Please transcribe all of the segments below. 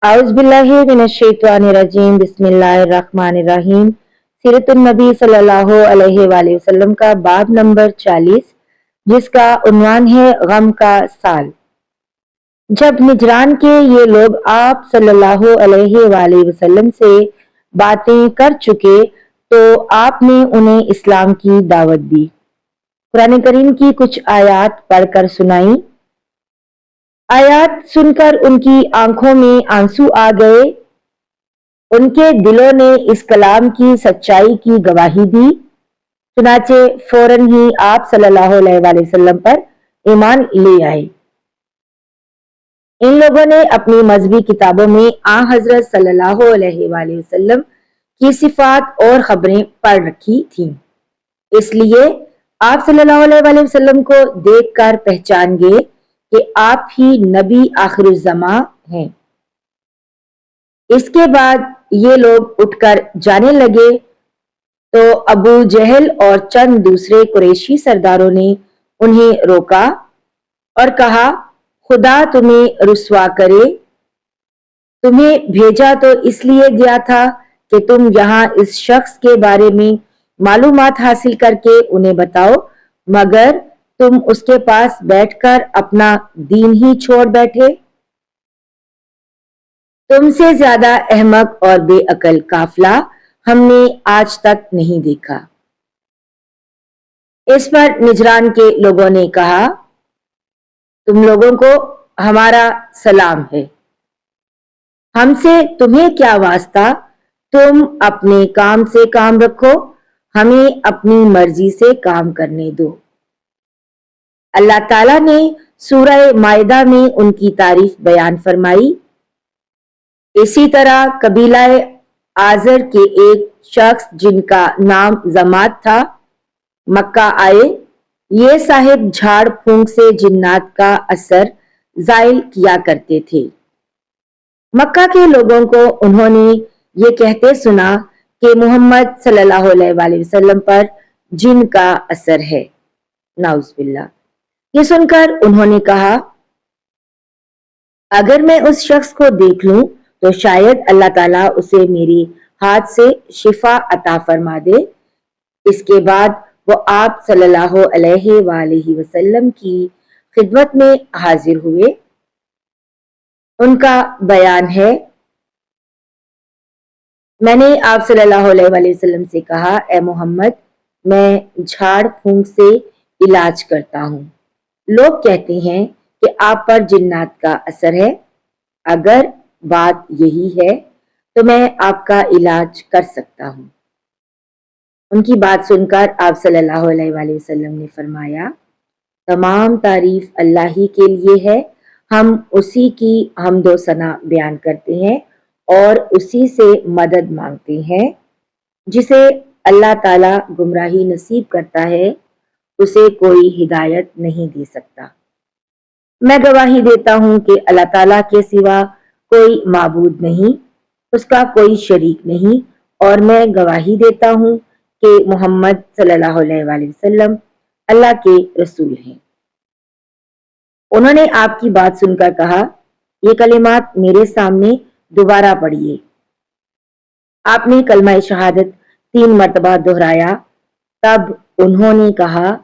اعوذ باللہ من الشیطان الرجیم بسم اللہ الرحمن الرحیم سیرت النبی صلی اللہ علیہ وآلہ وسلم کا باب نمبر 40 جس کا عنوان ہے غم کا سال۔ جب نجران کے یہ لوگ آپ صلی اللہ علیہ وآلہ وسلم سے باتیں کر چکے تو آپ نے انہیں اسلام کی دعوت دی، قرآن کریم کی کچھ آیات پڑھ کر سنائیں۔ آیات سن کر ان کی آنکھوں میں آنسو آ گئے، ان کے دلوں نے اس کلام کی سچائی کی گواہی دی، چنانچہ فوراً ہی آپ صلی اللہ علیہ وآلہ وسلم پر ایمان لے آئے۔ ان لوگوں نے اپنی مذہبی کتابوں میں حضرت صلی اللہ علیہ وآلہ وسلم کی صفات اور خبریں پڑھ رکھی تھیں، اس لیے آپ صلی اللہ علیہ وآلہ وسلم کو دیکھ کر پہچان گئے کہ آپ ہی نبی آخر الزماں ہیں۔ اس کے بعد یہ لوگ اٹھ کر جانے لگے تو ابو جہل اور چند دوسرے قریشی سرداروں نے انہیں روکا اور کہا، خدا تمہیں رسوا کرے، تمہیں بھیجا تو اس لیے گیا تھا کہ تم یہاں اس شخص کے بارے میں معلومات حاصل کر کے انہیں بتاؤ، مگر تم اس کے پاس بیٹھ کر اپنا دین ہی چھوڑ بیٹھے۔ تم سے زیادہ احمق اور بے عقل قافلہ ہم نے آج تک نہیں دیکھا۔ اس پر نجران کے لوگوں نے کہا، تم لوگوں کو ہمارا سلام ہے، ہم سے تمہیں کیا واسطہ، تم اپنے کام سے کام رکھو، ہمیں اپنی مرضی سے کام کرنے دو۔ اللہ تعالیٰ نے سورہ مائدہ میں ان کی تعریف بیان فرمائی۔ اسی طرح قبیلہ آزر کے ایک شخص جن کا نام زماد تھا مکہ آئے، یہ صاحب جھاڑ پھونک سے جنات کا اثر زائل کیا کرتے تھے۔ مکہ کے لوگوں کو انہوں نے یہ کہتے سنا کہ محمد صلی اللہ علیہ وآلہ وسلم پر جن کا اثر ہے، نعوذ باللہ۔ یہ سن کر انہوں نے کہا، اگر میں اس شخص کو دیکھ لوں تو شاید اللہ تعالیٰ اسے میری ہاتھ سے شفا عطا فرما دے۔ اس کے بعد وہ آپ صلی اللہ علیہ وآلہ وسلم کی خدمت میں حاضر ہوئے۔ ان کا بیان ہے، میں نے آپ صلی اللہ علیہ وآلہ وسلم سے کہا، اے محمد، میں جھاڑ پھونک سے علاج کرتا ہوں۔ لوگ کہتے ہیں کہ آپ پر جنات کا اثر ہے، اگر بات یہی ہے تو میں آپ کا علاج کر سکتا ہوں۔ ان کی بات سن کر آپ صلی اللہ علیہ وآلہ وسلم نے فرمایا، تمام تعریف اللہ ہی کے لیے ہے، ہم اسی کی حمد و ثنا بیان کرتے ہیں اور اسی سے مدد مانگتے ہیں۔ جسے اللہ تعالیٰ گمراہی نصیب کرتا ہے اسے کوئی ہدایت نہیں دے سکتا۔ میں گواہی دیتا ہوں کہ اللہ تعالیٰ کے سوا کوئی معبود نہیں، اس کا کوئی شریک نہیں، اور میں گواہی دیتا ہوں کہ محمد صلی اللہ علیہ وآلہ وسلم اللہ کے رسول ہیں۔ انہوں نے آپ کی بات سن کر کہا، یہ کلمات میرے سامنے دوبارہ پڑھیے۔ آپ نے کلمہ شہادت 3 مرتبہ دہرایا، تب انہوں نے کہا،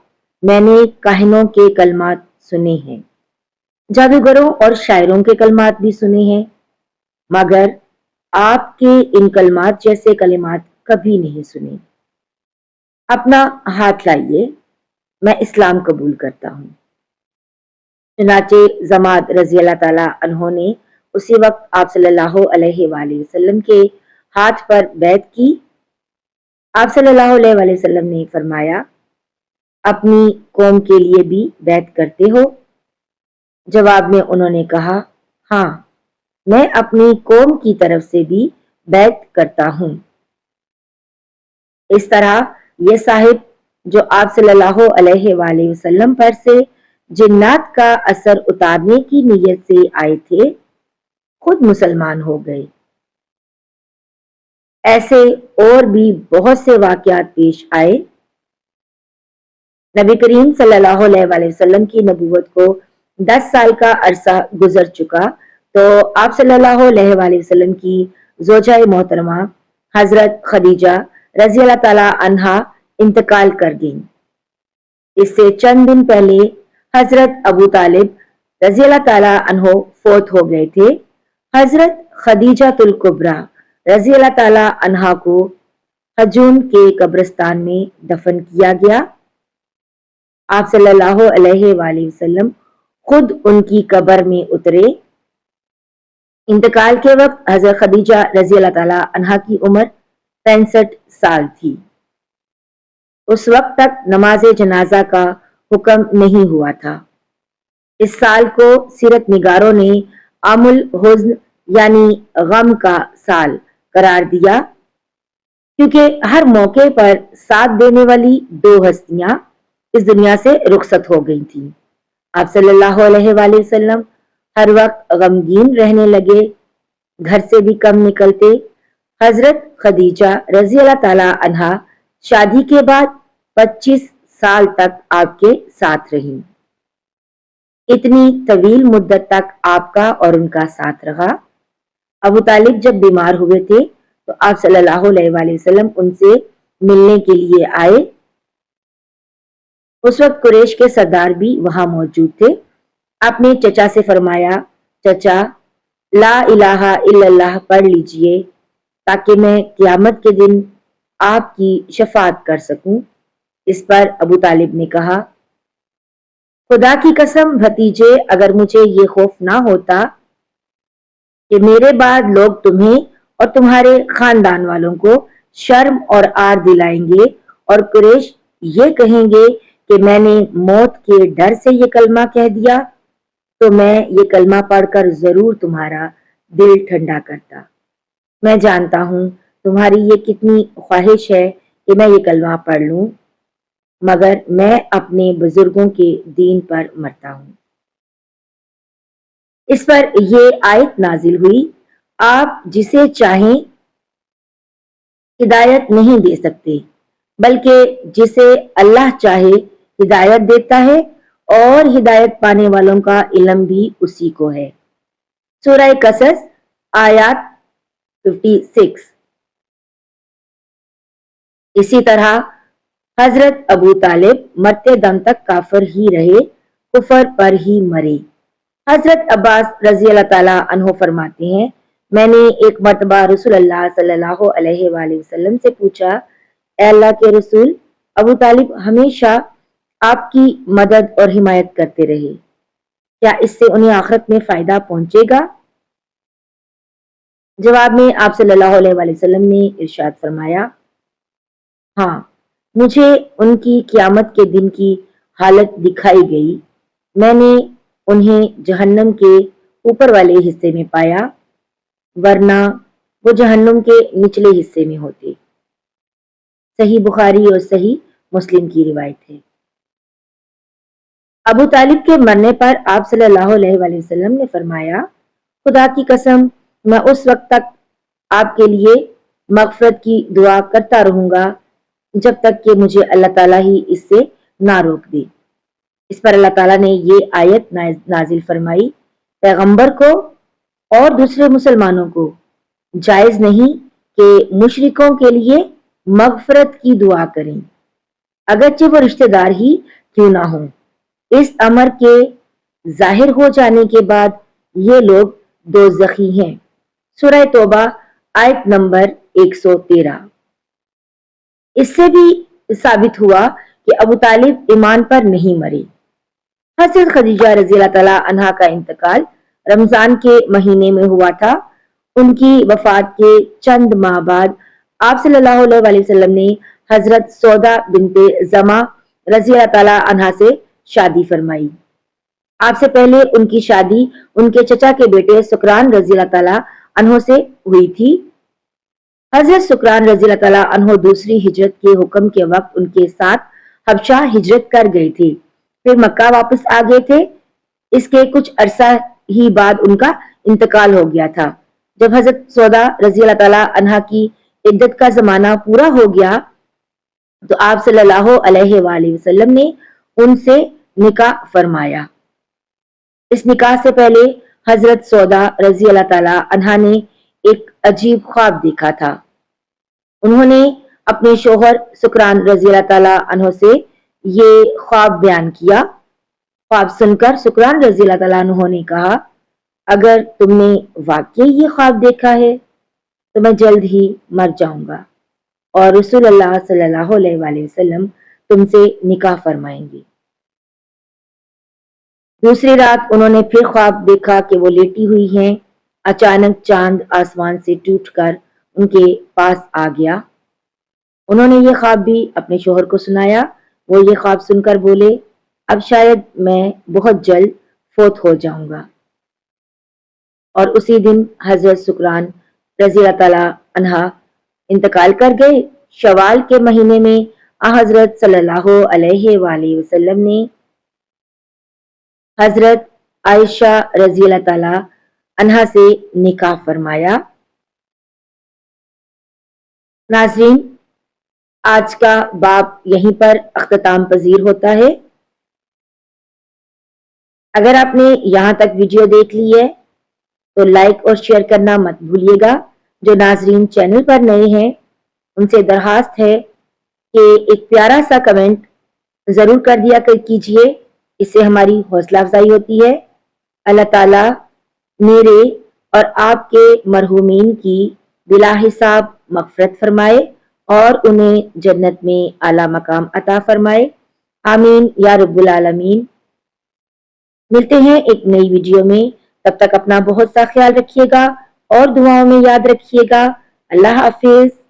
میں نے کاہنوں کے کلمات سنے ہیں، جادوگروں اور شاعروں کے کلمات بھی سنے ہیں، مگر آپ کے ان کلمات جیسے کلمات کبھی نہیں سنے۔ اپنا ہاتھ لائیے، میں اسلام قبول کرتا ہوں۔ چنانچہ زماد رضی اللہ تعالیٰ عنہ نے اسی وقت آپ صلی اللہ علیہ وآلہ وسلم کے ہاتھ پر بیعت کی۔ آپ صلی اللہ علیہ وآلہ وسلم نے فرمایا، اپنی قوم کے لیے بھی بیعت کرتے ہو؟ جواب میں انہوں نے کہا، ہاں، میں اپنی قوم کی طرف سے بھی بیعت کرتا ہوں۔ اس طرح یہ صاحب جو آپ صلی اللہ علیہ وآلہ وسلم پر سے جنات کا اثر اتارنے کی نیت سے آئے تھے، خود مسلمان ہو گئے۔ ایسے اور بھی بہت سے واقعات پیش آئے۔ نبی کریم صلی اللہ علیہ وآلہ وسلم کی نبوت کو 10 سال کا عرصہ گزر چکا تو آپ صلی اللہ علیہ وآلہ وسلم کی زوجہ محترمہ حضرت خدیجہ رضی اللہ تعالی عنہا انتقال کر گئیں۔ اس سے چند دن پہلے حضرت ابو طالب رضی اللہ تعالی عنہ فوت ہو گئے تھے۔ حضرت خدیجہ الکبریٰ رضی اللہ تعالی عنہا کو حجون کے قبرستان میں دفن کیا گیا۔ آپ صلی اللہ علیہ وآلہ وسلم خود ان کی قبر میں اترے۔ انتقال کے وقت حضرت خدیجہ رضی اللہ تعالی عنہا کی عمر 65 سال تھی۔ اس وقت تک نماز جنازہ کا حکم نہیں ہوا تھا۔ اس سال کو سیرت نگاروں نے عام الحزن یعنی غم کا سال قرار دیا، کیونکہ ہر موقع پر ساتھ دینے والی دو ہستیاں اس دنیا سے رخصت ہو گئی تھیں۔ آپ صلی اللہ علیہ وآلہ وسلم ہر وقت غمگین رہنے لگے، گھر سے بھی کم نکلتے۔ حضرت خدیجہ رضی اللہ تعالی عنہا شادی کے بعد 25 سال تک آپ کے ساتھ رہیں۔ اتنی طویل مدت تک آپ کا اور ان کا ساتھ رہا۔ ابو طالب جب بیمار ہوئے تھے تو آپ صلی اللہ علیہ وآلہ وسلم ان سے ملنے کے لیے آئے۔ اس وقت قریش کے سردار بھی وہاں موجود تھے۔ آپ نے چچا سے فرمایا، چچا لا الہ الا اللہ پڑھ لیجئے تاکہ میں قیامت کے دن آپ کی شفاعت کر سکوں۔ اس پر ابو طالب نے کہا، خدا کی قسم بھتیجے، اگر مجھے یہ خوف نہ ہوتا کہ میرے بعد لوگ تمہیں اور تمہارے خاندان والوں کو شرم اور عار دلائیں گے اور قریش یہ کہیں گے کہ میں نے موت کے ڈر سے یہ کلمہ کہہ دیا، تو میں یہ کلمہ پڑھ کر ضرور تمہارا دل ٹھنڈا کرتا۔ میں جانتا ہوں تمہاری یہ کتنی خواہش ہے کہ میں یہ کلمہ پڑھ لوں، مگر میں اپنے بزرگوں کے دین پر مرتا ہوں۔ اس پر یہ آیت نازل ہوئی، آپ جسے چاہیں ہدایت نہیں دے سکتے، بلکہ جسے اللہ چاہے ہدایت دیتا ہے، اور ہدایت پانے والوں کا علم بھی اسی کو ہے۔ سورہ قصص آیات 56۔ اسی طرح حضرت ابو طالب مرتے دم تک کافر ہی رہے، کفر پر ہی مرے۔ حضرت عباس رضی اللہ تعالی عنہ فرماتے ہیں، میں نے ایک مرتبہ رسول اللہ صلی اللہ علیہ وآلہ وسلم سے پوچھا، اے اللہ کے رسول، ابو طالب ہمیشہ آپ کی مدد اور حمایت کرتے رہے، کیا اس سے انہیں آخرت میں فائدہ پہنچے گا؟ جواب میں آپ صلی اللہ علیہ وآلہ وسلم نے ارشاد فرمایا، ہاں، مجھے ان کی قیامت کے دن کی حالت دکھائی گئی، میں نے انہیں جہنم کے اوپر والے حصے میں پایا، ورنہ وہ جہنم کے نچلے حصے میں ہوتے۔ صحیح بخاری اور صحیح مسلم کی روایت ہے۔ ابو طالب کے مرنے پر آپ صلی اللہ علیہ وآلہ وسلم نے فرمایا، خدا کی قسم میں اس وقت تک آپ کے لیے مغفرت کی دعا کرتا رہوں گا جب تک کہ مجھے اللہ تعالیٰ ہی اس سے نہ روک دے۔ اس پر اللہ تعالیٰ نے یہ آیت نازل فرمائی، پیغمبر کو اور دوسرے مسلمانوں کو جائز نہیں کہ مشرکوں کے لیے مغفرت کی دعا کریں، اگرچہ وہ رشتہ دار ہی کیوں نہ ہوں۔ اس امر کے ظاہر ہو جانے کے بعد یہ لوگ دوزخی ہیں۔ سورہ توبہ آیت نمبر 113۔ اس سے بھی ثابت ہوا کہ ابو طالب ایمان پر نہیں مرے۔ حضرت خدیجہ رضی اللہ تعالی عنہا کا انتقال رمضان کے مہینے میں ہوا تھا۔ ان کی وفات کے چند ماہ بعد آپ صلی اللہ علیہ وآلہ وسلم نے حضرت سودا بنت زمعہ رضی اللہ تعالی عنہا سے شادی فرمائی۔ آپ سے پہلے ان کی شادی ان کے چچا کے بیٹے سکران رضی اللہ تعالی عنہ سے ہوئی تھی۔ حضرت سکران رضی اللہ تعالی عنہ دوسری ہجرت کے حکم کے وقت ان کے ساتھ حبشہ ہجرت کر گئے تھے، پھر مکہ واپس آ گئے تھے۔ اس کے کچھ عرصہ ہی بعد ان کا انتقال ہو گیا تھا۔ جب حضرت سودا رضی اللہ تعالی عنہا کی عدت کا زمانہ پورا ہو گیا تو آپ صلی اللہ علیہ وآلہ وسلم نے ان سے نکاح فرمایا۔ اس نکاح سے پہلے حضرت سودا رضی اللہ تعالی عنہا نے ایک عجیب خواب دیکھا تھا۔ انہوں نے اپنے شوہر سکران رضی اللہ تعالی عنہ سے یہ خواب بیان کیا۔ خواب سن کر سکران رضی اللہ تعالیٰ عنہ نے کہا، اگر تم نے واقعی یہ خواب دیکھا ہے تو میں جلد ہی مر جاؤں گا اور رسول اللہ صلی اللہ علیہ وآلہ وسلم تم سے نکاح فرمائیں گے۔ دوسری رات انہوں نے پھر خواب دیکھا کہ وہ لیٹی ہوئی ہیں۔ اچانک چاند آسمان سے ٹوٹ کر ان کے پاس آ گیا۔ انہوں نے یہ خواب بھی اپنے شوہر کو سنایا۔ وہ یہ خواب سن کر بولے، اب شاید میں بہت جلد فوت ہو جاؤں گا۔ اور اسی دن حضرت سکران رضی اللہ تعالیٰ عنہ انتقال کر گئے۔ شوال کے مہینے میں حضرت صلی اللہ علیہ وآلہ وسلم نے حضرت عائشہ رضی اللہ تعالیٰ عنہا سے نکاح فرمایا۔ ناظرین، آج کا باب یہیں پر اختتام پذیر ہوتا ہے۔ اگر آپ نے یہاں تک ویڈیو دیکھ لی ہے تو لائک اور شیئر کرنا مت بھولیے گا۔ جو ناظرین چینل پر نئے ہیں ان سے درخواست ہے کہ ایک پیارا سا کمنٹ ضرور کر دیا کیجیے، اس سے ہماری حوصلہ افزائی ہوتی ہے۔ اللہ تعالیٰ میرے اور آپ کے مرحومین کی بلا حساب مغفرت فرمائے اور انہیں جنت میں اعلیٰ مقام عطا فرمائے، آمین یا رب العالمین۔ ملتے ہیں ایک نئی ویڈیو میں، تب تک اپنا بہت سا خیال رکھیے گا اور دعاؤں میں یاد رکھیے گا۔ اللہ حافظ۔